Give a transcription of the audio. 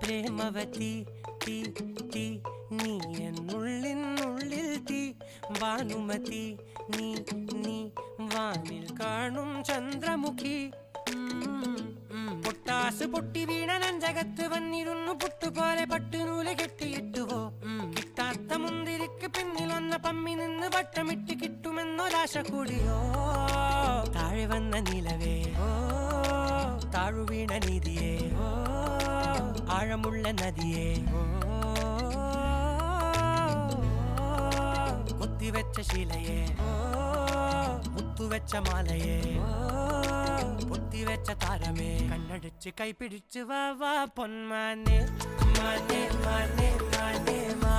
പ്രേമവതി തീ തീ നീ എന്നുള്ളിൽ തീ ഭാനുമതി നീ നീ വാനിൽ കാണും ചന്ദ്രമുഖി പൊട്ടാസ് പൊട്ടി വീണ നെഞ്ചകത്ത് വന്നിരുന്നു പുട്ടുപോലെ പട്ടുനൂല് കെട്ടിയിട്ടുവോ കിട്ടാത്ത മുന്തിരിക്ക് പിന്നിൽ വന്ന പമ്മി നിന്ന് വട്ടമിട്ട് കിട്ടുമെന്നൊരാശ കൂടിയോ താഴെ വന്ന നിലവേ താഴു വീണ നിധിയേ ആഴമുള്ള നദിയേ കൊത്തിവെച്ച ശിലയേ മുത്തുവെച്ച മാലയേ പൊത്തിവെച്ച താരമേ കണ്ണടിച്ച് കൈപിടിച്ച് വാ വാ പൊന്മാനെ മാനേ മാനേ മാനേ മാ